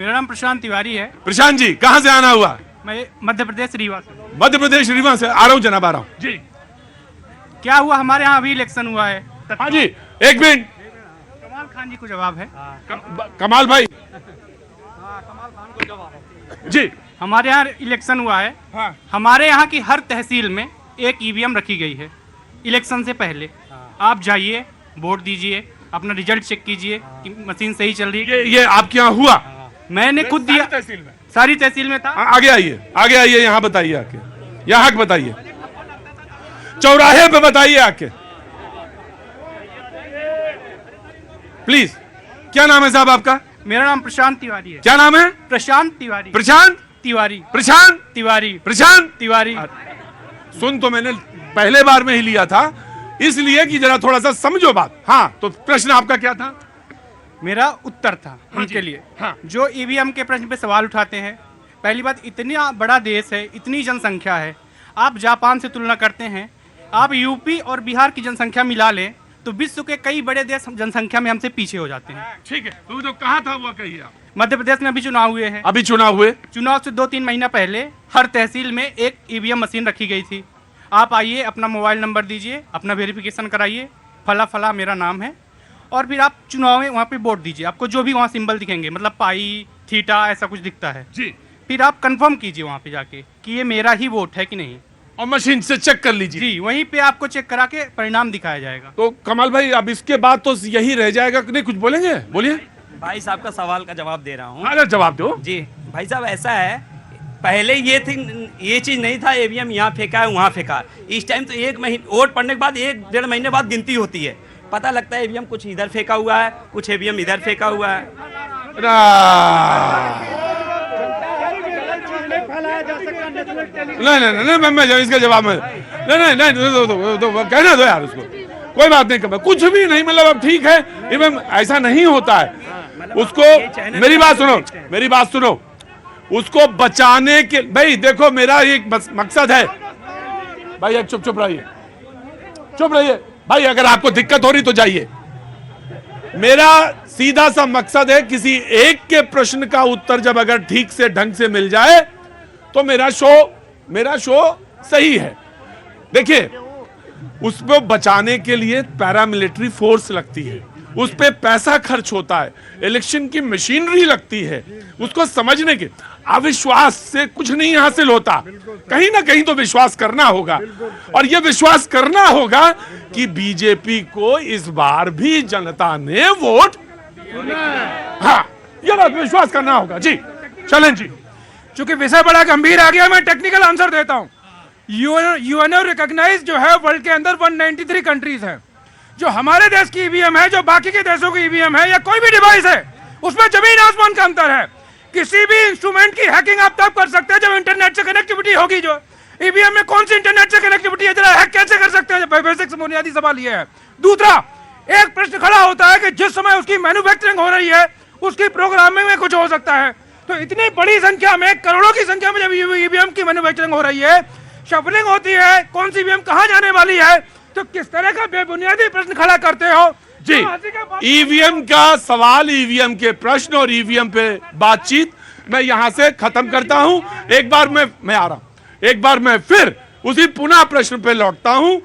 मेरा नाम प्रशांत तिवारी है। प्रशांत जी, कहाँ से आना हुआ? मैं मध्य प्रदेश रीवा से। मध्य प्रदेश रीवा से आ रहा हूँ जनाब, आ रहा हूँ जी। क्या हुआ, हमारे यहाँ अभी इलेक्शन हुआ है। हाँ जी, एक मिनट। कमाल खान जी को जवाब है। कमाल भाई जी, हमारे यहाँ इलेक्शन हुआ है। हाँ। हमारे यहाँ की हर तहसील में एक ईवीएम रखी गई है इलेक्शन से पहले। आप जाइए, वोट दीजिए, अपना रिजल्ट चेक कीजिए कि मशीन सही चल रही है। ये आपके यहाँ हुआ? मैंने खुद दिया, तहसील में, सारी तहसील में था। आगे आइए, आगे आइए, यहाँ बताइए आके, यहाँ बताइए, चौराहे पे बताइए आके प्लीज। क्या नाम है साहब आपका? मेरा नाम प्रशांत तिवारी है। क्या नाम है? प्रशांत तिवारी। प्रशांत तिवारी। प्रशांत तिवारी। प्रशांत तिवारी। सुन तो मैंने पहले बार में ही लिया था, इसलिए कि जरा थोड़ा सा समझो बात। हाँ, तो प्रश्न आपका क्या था? मेरा उत्तर था हाँ उनके जी, लिए, हाँ। जो ईवीएम के प्रश्न पे सवाल उठाते हैं। पहली बात, इतना बड़ा देश है, इतनी जनसंख्या है, आप जापान से तुलना करते हैं, आप यूपी और बिहार की जनसंख्या मिला लें तो विश्व के कई बड़े देश जनसंख्या में हमसे पीछे हो जाते हैं। ठीक है, तो जो कहा था वो कहिए आप। मध्य प्रदेश में अभी चुनाव हुए हैं। अभी चुनाव हुए? चुनाव से 2-3 महीना पहले हर तहसील में एक ईवीएम मशीन रखी गई थी। आप आइए, अपना मोबाइल नंबर दीजिए, अपना वेरिफिकेशन कराइए, फला फला मेरा नाम है, और फिर आप चुनाव में वहाँ पे वोट दीजिए। आपको जो भी वहाँ सिंबल दिखेंगे, मतलब पाई, थीटा, ऐसा कुछ दिखता है जी, फिर आप कंफर्म कीजिए वहाँ पे जाके कि ये मेरा ही वोट है कि नहीं, और मशीन से चेक कर लीजिए। जी, वहीं पे आपको चेक करा के परिणाम दिखाया जाएगा। तो कमाल भाई, अब इसके बाद तो यही रह जाएगा कि नहीं? कुछ बोलेंगे? बोलिए। भाई साहब का सवाल का जवाब दे रहा हूँ। अरे जवाब दो जी भाई साहब, ऐसा है, पहले ये चीज नहीं था, ईवीएम यहाँ फेंका है वहाँ फेंका। इस टाइम तो 1 महीने वोट पड़ने के बाद 1-1.5 महीने बाद गिनती होती है, पता लगता है ईवीएम कुछ इधर फेंका हुआ है, कुछ ईवीएम इधर फेंका हुआ है। नहीं, मैं इसका जवाब में नहीं, दो, कहना दो यार उसको, कोई बात नहीं। कुछ भी नहीं, मतलब अब ठीक है, इवन ऐसा नहीं होता है। उसको मेरी बात सुनो, उसको बचाने के, भाई देखो, मेरा एक मकसद है भाई। एक चुप रहिए भाई, अगर आपको दिक्कत हो रही तो जाइए। मेरा सीधा सा मकसद है, किसी एक के प्रश्न का उत्तर जब अगर ठीक से ढंग से मिल जाए तो मेरा शो सही है। देखिए, उसको बचाने के लिए पैरामिलिट्री फोर्स लगती है, उस पे पैसा खर्च होता है, इलेक्शन की मशीनरी लगती है, उसको समझने के। अविश्वास से कुछ नहीं हासिल होता, कहीं ना कहीं तो विश्वास करना होगा, और यह विश्वास करना होगा कि बीजेपी को इस बार भी जनता ने वोट, हाँ, यह बात विश्वास करना होगा। जी चलें जी। चूंकि विषय बड़ा गंभीर आ गया, मैं टेक्निकल आंसर देता हूं। यूएनओ रिकॉग्नाइज जो है, वर्ल्ड के अंदर 193 कंट्रीज हैं। जो हमारे देश की ईवीएम है, जो बाकी के देशों की ईवीएम है, या कोई भी डिवाइस है, उसमें जमीन आसमान का अंतर है। किसी भी इंस्ट्रूमेंट की हैकिंग आप तब कर सकते हैं जब इंटरनेट से कनेक्टिविटी होगी। जो ईवीएम में कौन सी इंटरनेट से कनेक्टिविटी है, जरा हैक कैसे कर सकते हैं? बेसिक बुनियादी सवाल ये है। दूसरा, एक प्रश्न खड़ा होता है कि जिस समय उसकी मैन्युफैक्चरिंग हो रही है, उसकी प्रोग्रामिंग में कुछ हो सकता है। तो इतनी बड़ी संख्या में, करोड़ों की संख्या में जब ईवीएम की मैन्युफैक्चरिंग हो रही है, शफलिंग होती है, कौन सी ईवीएम कहां जाने वाली है, तो किस तरह का बेबुनियादी प्रश्न खड़ा करते हो जी। ईवीएम का सवाल, ईवीएम के प्रश्न और ईवीएम पे बातचीत मैं यहां से खत्म करता हूं। एक बार मैं आ रहा हूं, एक बार मैं फिर उसी पुनः प्रश्न पे लौटता हूं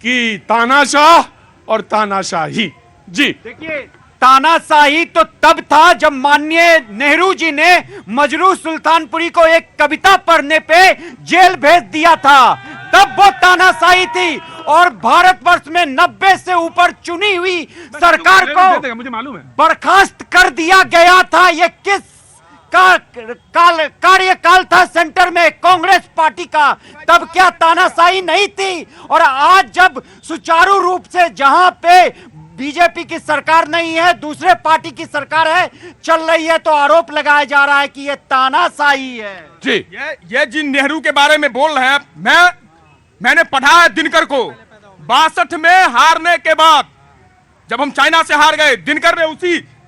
कि तानाशाह और तानाशाही। जी देखिए, तानाशाही तो तब था जब माननीय नेहरू जी ने मजरू सुल्तानपुरी को एक कविता पढ़ने पे जेल भेज दिया था, तब वो तानाशाही थी। और भारतवर्ष में 90 से ऊपर चुनी हुई सरकार को मुझे मालूम है बर्खास्त कर दिया गया था। ये किस कार्यकाल था सेंटर में कांग्रेस पार्टी का? तब क्या तानाशाही नहीं थी? और आज जब सुचारू रूप से जहां पे बीजेपी की सरकार नहीं है, दूसरे पार्टी की सरकार है, चल रही है, तो आरोप लगाया जा रहा है कि ये तानाशाही है। जी। ये जिन नेहरू के बारे में बोल रहे हैं, मैंने पढ़ा है दिनकर को। 62 में हारने के बाद जब हम चाइना से हार गए, दिनकर ने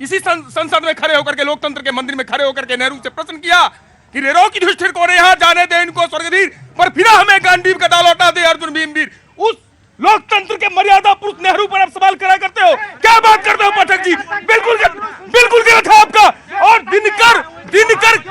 इसी संसद में खड़े होकर के, लोकतंत्र के मंदिर में खड़े होकर के नेहरू से प्रश्न किया कि रेरो की युधिष्ठिर को यहाँ जाने दे इनको स्वर्गधीर, पर फिर हमें गांडीव का दाल लौटा दे अर्जुन भीमवीर। उस लोकतंत्र के मर्यादा पुरुष नेहरू पर आप सवाल करा करते हो, क्या बात करते हो पाठक जी? बिल्कुल गलत है आपका। और दिनकर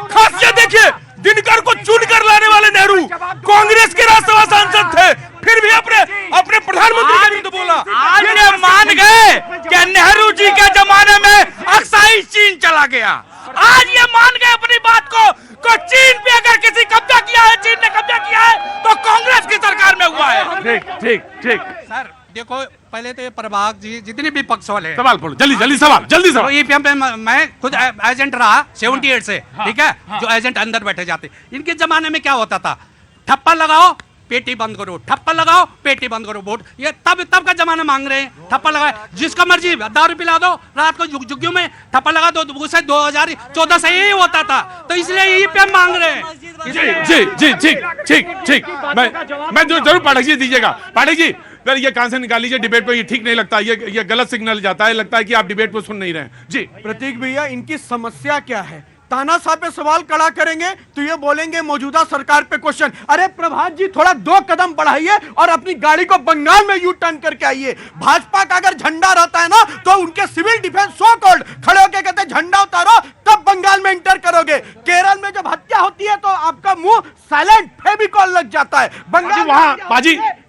खासियत देखिए, दिनकर को चुनकर लाने वाले नेहरू कांग्रेस के राज्यसभा सांसद थे, फिर भी अपने प्रधानमंत्री के विरुद्ध बोला। आज ये मान गए कि नेहरू जी के जमाने में अक्साई चीन चला गया। आज ये मान गए अपनी बात को चीन पे अगर किसी कब्जा किया है, चीन ने कब्जा किया है, तो कांग्रेस की सरकार में हुआ है। ठीक सर देखो, पहले तो ये प्रभाग जी जितने भी पक्ष वाले सवाल पढ़ो, जल्दी सवाल। ईपीएम पे मैं खुद एजेंट रहा 78 से, ठीक है, जो एजेंट अंदर बैठे जाते, इनके जमाने में क्या होता था, ठप्पा लगाओ पेटी बंद करो, ठप्पा लगाओ पेटी बंद करो, वोट। ये तब का जमाना मांग रहे हैं, ठप्पा लगाए जिसका मर्जी दारू पिला दो, रात को झुग्गियों में ठप्पा लगा दो, उसे 2014 से यही होता था, तो इसलिए ईपीएम मांग रहे हैं। जी ठीक। मैं जरूर पाठक जी दीजिएगा। पाठक जी फिर ये कहां से निकाल लीजिए, डिबेट पे ये ठीक नहीं लगता, ये गलत सिग्नल जाता है, लगता है कि आप डिबेट को सुन नहीं रहे हैं। जी प्रतीक भैया, इनकी समस्या क्या है? तानाशाह पे सवाल खड़ा करेंगे तो ये बोलेंगे मौजूदा सरकार पे क्वेश्चन। अरे प्रभात जी, थोड़ा 2 कदम बढ़ाइए और अपनी गाड़ी को बंगाल में यू टर्न करके आइए। भाजपा का अगर झंडा रहता है ना, तो उनके सिविल डिफेंस सो कॉल्ड खड़े होकर कहते झंडा उतारो, तब बंगाल में इंटर करोगे। केरल में जब हत्या होती है तो आपका मुंह साइलेंट फेविकॉल लग जाता है। बंगाल वहां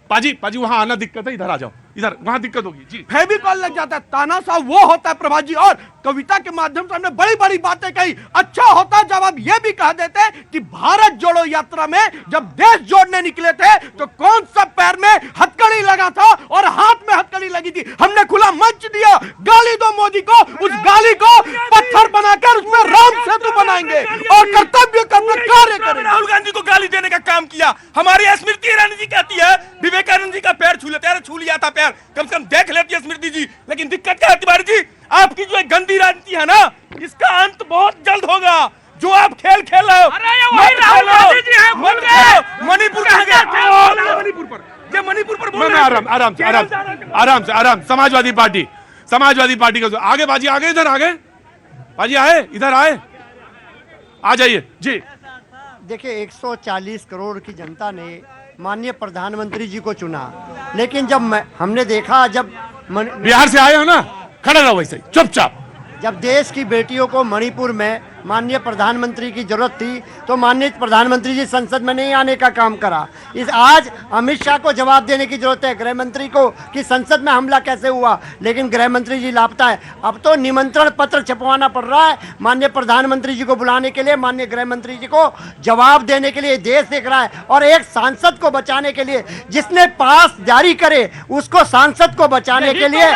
पाजी वहां आना दिक्कत है, इधर आ जाओ, इधर वहां दिक्कत होगी। जी फेविकॉल लग जाता है। तानाशाह वो होता है प्रभात जी। और कविता के माध्यम से हमने बड़ी बड़ी बातें कही। अच्छा होता जब आप ये भी कह देते कि भारत जोड़ो यात्रा में जब देश जोड़ने निकले थे तो कौन सा पैर में हथकड़ी लगा था और हाथ में हथकड़ी लगी थी। हमने खुला मंच दिया, गाली दो मोदी को, उस गाली को पत्थर बनाकर उसमें राम सेतु बनाएंगे और कर्तव्य का कार्य करेंगे। राहुल गांधी को गाली देने का काम किया। हमारी स्मृति ईरानी जी कहती है विवेकानंद जी का पैर छू लेते, छू लिया था पैर, कम से कम देख लेती है स्मृति जी। लेकिन दिक्कत क्या है तिवारी जी, आपकी जो एक गंदी राजनीति है ना, इसका अंत बहुत जल्द होगा। जो आप खेल खेल रहे हो, मणिपुर पर आराम समाजवादी पार्टी का आगे बाजी, आगे इधर आगे बाजी, आए इधर, आ जाइए जी। देखिए 140 करोड़ की जनता ने माननीय प्रधानमंत्री जी को चुना, लेकिन जब हमने देखा, जब बिहार से आए हो ना, खड़े रहो वैसे चुपचाप। जब देश की बेटियों को मणिपुर में माननीय प्रधानमंत्री की जरूरत थी तो माननीय प्रधानमंत्री जी संसद में नहीं आने का काम करा। आज अमित शाह को जवाब देने की जरूरत है, गृह मंत्री को, कि संसद में हमला कैसे हुआ, लेकिन गृह मंत्री जी लापता है। अब तो निमंत्रण पत्र छपवाना पड़ रहा है माननीय प्रधानमंत्री जी को बुलाने के लिए, माननीय गृह मंत्री जी को जवाब देने के लिए। देश देख रहा है और एक सांसद को बचाने के लिए, जिसने पास जारी करे उसको सांसद को बचाने के लिए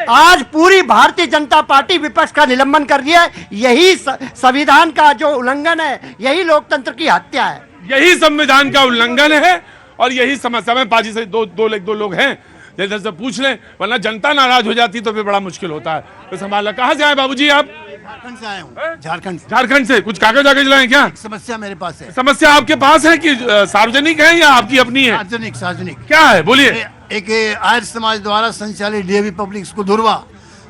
आज पूरी भारतीय जनता पार्टी विपक्ष का निलंबन कर रही है। यही संविधान का जो उल्लंघन है, यही लोकतंत्र की हत्या है, यही संविधान का उल्लंघन है। और यही समस्या में पाजी से दो लोग हैं, जैसे से पूछ लें, वरना जनता नाराज हो जाती तो फिर बड़ा मुश्किल होता है। तो संभाला। कहाँ से आए बाबूजी आप? झारखंड से आए हूँ। झारखंड से। कुछ कागज वागज लाए क्या? समस्या मेरे पास है। समस्या आपके पास है कि सार्वजनिक है या आपकी अपनी है? सार्वजनिक। क्या है बोलिए। एक आर्य समाज द्वारा संचालित डीएवी पब्लिक स्कूल धुरवा,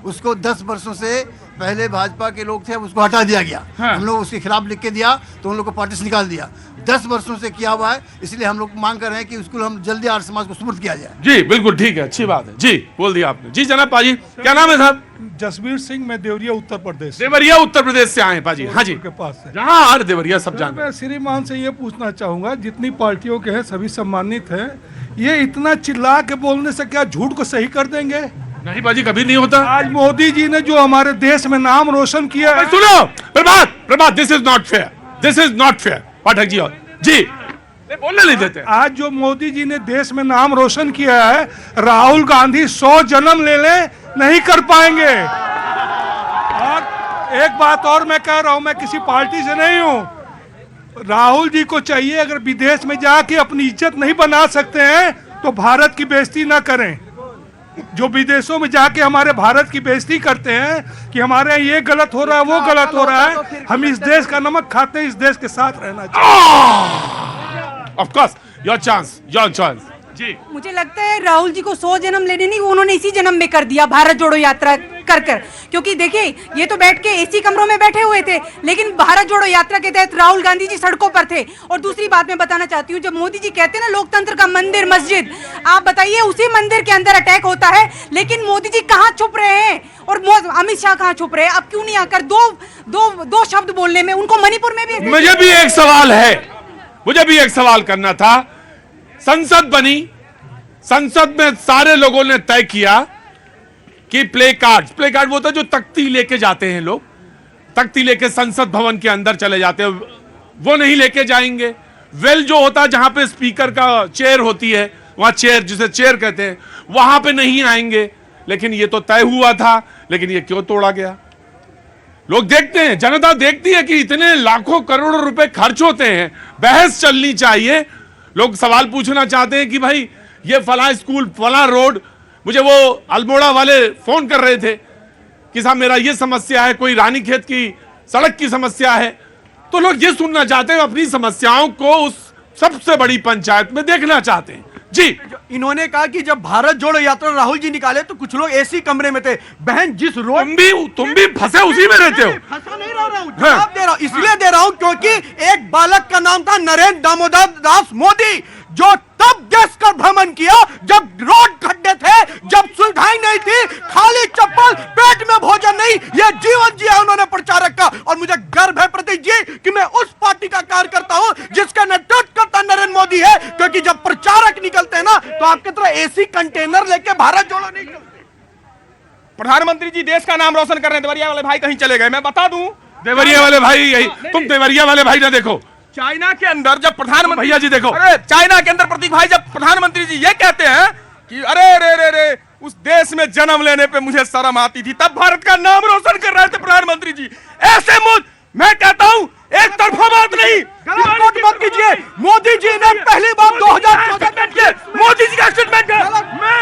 उसको 10 वर्षों से पहले भाजपा के लोग थे, उसको हटा दिया गया। हाँ। हम लोग उसके खिलाफ लिख के दिया तो उन लोग को पार्टी से निकाल दिया। 10 वर्षों से किया हुआ है, इसलिए हम लोग मांग कर रहे हैं कि स्कूल हम जल्दी आर्य समाज को सुपुर्द किया जाए। जी बिल्कुल ठीक है, अच्छी बात है जी, बोल दिया आपने। जी जनाब पाजी, क्या नाम है साहब? जसवीर सिंह, मैं देवरिया उत्तर प्रदेश। देवरिया उत्तर प्रदेश से आए पाजी। हाँ जी, के पास है। जहाँ हर देवरिया सब जानते हैं। मैं श्रीमान से ये पूछना चाहूंगा, जितनी पार्टियों के हैं सभी सम्मानित हैं, ये इतना चिल्ला के बोलने से क्या झूठ को सही कर देंगे? नहीं बाजी, कभी नहीं होता। आज मोदी जी ने जो हमारे देश में नाम रोशन किया है। सुनो प्रभात, this is not fair. Pathak ji और जी बोलने नहीं देते। आज जो मोदी जी ने देश में नाम रोशन किया है, राहुल गांधी 100 जन्म ले नहीं कर पाएंगे। और एक बात और मैं कह रहा हूं, मैं किसी पार्टी से नहीं हूं। राहुल जी को चाहिए, अगर विदेश में जाके अपनी इज्जत नहीं बना सकते हैं तो भारत की बेइज्जती ना करें। जो विदेशों में जाके हमारे भारत की बेइज्जती करते हैं कि हमारे यहाँ ये गलत हो रहा है, वो गलत हो रहा है, हम इस देश का नमक खाते हैं, इस देश के साथ रहना चाहिए। Of course, your chance. जी मुझे लगता है राहुल जी को 100 जन्म लेने नहीं, उन्होंने इसी जन्म में कर दिया भारत जोड़ो यात्रा कर कर। क्योंकि देखिए ये तो बैठ के एसी कमरों में बैठे हुए थे, लेकिन भारत जोड़ो यात्रा के तहत राहुल गांधी जी सड़कों पर थे। और दूसरी बात मैं बताना चाहती हूँ, जब मोदी जी कहते हैं ना लोकतंत्र का मंदिर मस्जिद, आप बताइए उसी मंदिर के अंदर अटैक होता है, लेकिन मोदी जी कहाँ छुप रहे हैं और अमित शाह कहाँ छुप रहे हैं? अब क्यों नहीं आकर दो शब्द बोलने में? उनको मणिपुर में भी मुझे भी एक सवाल है, मुझे भी एक सवाल करना था। संसद बनी, संसद में सारे लोगों ने तय किया कि प्ले कार्ड वो होता है जो तख्ती लेके जाते हैं लोग, तख्ती लेके संसद भवन के अंदर चले जाते हैं, वो नहीं लेके जाएंगे। वेल जो होता है जहां पे स्पीकर का चेयर होती है, वहां चेयर जिसे चेयर कहते हैं, वहां पे नहीं आएंगे। लेकिन ये तो तय हुआ था, लेकिन ये क्यों तोड़ा गया? लोग देखते हैं, जनता देखती है कि इतने लाखों करोड़ों रुपए खर्च होते हैं, बहस चलनी चाहिए। लोग सवाल पूछना चाहते हैं कि भाई ये फला स्कूल, फला रोड, मुझे वो अल्मोड़ा वाले फोन कर रहे थे कि साहब मेरा ये समस्या है, कोई रानीखेत की सड़क की समस्या है। तो लोग ये सुनना चाहते हैं, अपनी समस्याओं को उस सबसे बड़ी पंचायत में देखना चाहते हैं। जी, इन्होंने कहा कि जब भारत जोड़ो यात्रा राहुल जी निकाले तो कुछ लोग एसी कमरे में थे। बहन जिस रोड तुम भी फंसे उसी में रहते हो। फंसा नहीं रह रहा हूँ, जवाब दे रहा हूँ, इसलिए दे रहा हूँ क्योंकि एक बालक का नाम था नरेंद्र दामोदर दास मोदी, जो तब देश का भ्रमण किया जब रोड खड्डे थे, जब सुविधाएं नहीं थी, खाली चप्पल, पेट में भोजन नहीं, ये जीवन जिया उन्होंने प्रचारक का। और मुझे गर्व है प्रतीक जी कि मैं उस पार्टी का कार्यकर्ता हूं जिसका नेतृत्व करता नरेंद्र मोदी है। क्योंकि जब प्रचारक निकलते हैं ना तो आपके तरह एसी कंटेनर लेके भारत जोड़ो नहीं चलते। प्रधानमंत्री जी देश का नाम रोशन कर रहे हैं, देवरिया वाले भाई कहीं चले गए। मैं बता दूं, देवरिया वाले भाई यही, तुम देवरिया वाले भाई ना देखो, चाइना के अंदर जब प्रधानमंत्री, भैया जी देखो, अरे चाइना के अंदर प्रतीक भाई, जब प्रधानमंत्री जी ये कहते हैं कि अरे रे रे रे उस देश में जन्म लेने पे मुझे शर्म आती थी, तब भारत का नाम रोशन कर रहे थे प्रधानमंत्री जी। ऐसे मैं कहता हूं एक तरफा बात नहीं, गलत मत कीजिए। मोदी जी ने पहली बार 2014 में मोदी जी का स्टेटमेंट है,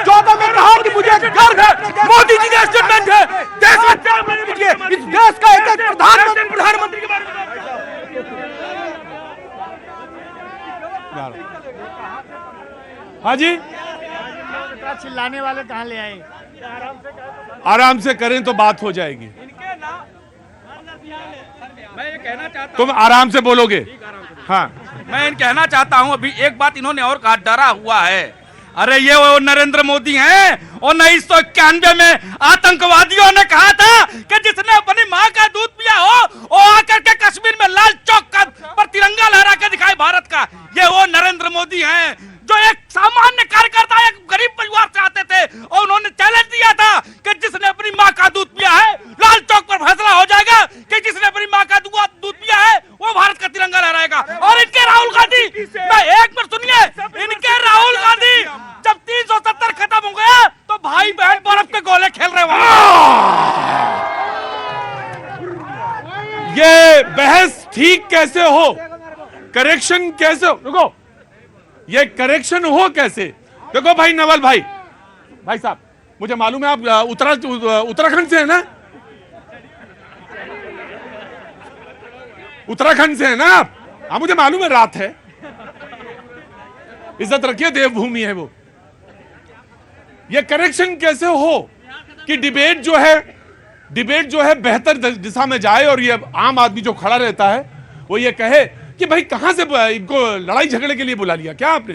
14 में कहा कि मुझे गर्व है, मोदी जी का स्टेटमेंट है, देश में जन्म लेने दीजिए। इस देश का एक प्रधानमंत्री के बारे में हाँ जी, चिल्लाने वाले कहाँ ले आए? आराम से करें तो बात हो जाएगी। मैं ये कहना चाहता तुम आराम से बोलोगे। हाँ, मैं कहना चाहता हूं, अभी एक बात इन्होंने और कहा, डरा हुआ है। अरे ये वो नरेंद्र मोदी हैं, और 1991 में आतंकवादियों ने कहा था कि जिसने अपनी माँ का दूध पिया हो वो आकर के कश्मीर में लाल चौक पर तिरंगा लहरा के दिखाए भारत का। ये वो नरेंद्र मोदी हैं जो एक सामान्य कार्यकर्ता, एक गरीब परिवार से आते थे, और उन्होंने चैलेंज दिया था कि जिसने अपनी माँ का दूध पिया है, लाल चौक पर फैसला हो जाएगा कि जिसने अपनी माँ का दूध पिया है वो भारत का तिरंगा लहराएगा। और इनके राहुल गांधी, मैं एक बार सुनिए, इनके राहुल गांधी जब 370 खत्म हो गया तो भाई बहन बर्फ के गोले खेल रहे वहां। ये बहस ठीक कैसे हो, करेक्शन कैसे हो, रुको, ये करेक्शन हो कैसे? देखो भाई नवल भाई साहब, मुझे मालूम है आप उत्तराखंड से है ना, उत्तराखंड से है ना आप? हाँ मुझे मालूम है, रात है, इज्जत रखिए, देवभूमि है वो। ये करेक्शन कैसे हो कि डिबेट जो है बेहतर दिशा में जाए, और ये आम आदमी जो खड़ा रहता है वो ये कहे कि भाई कहां से इनको लड़ाई झगड़े के लिए बुला लिया क्या आपने?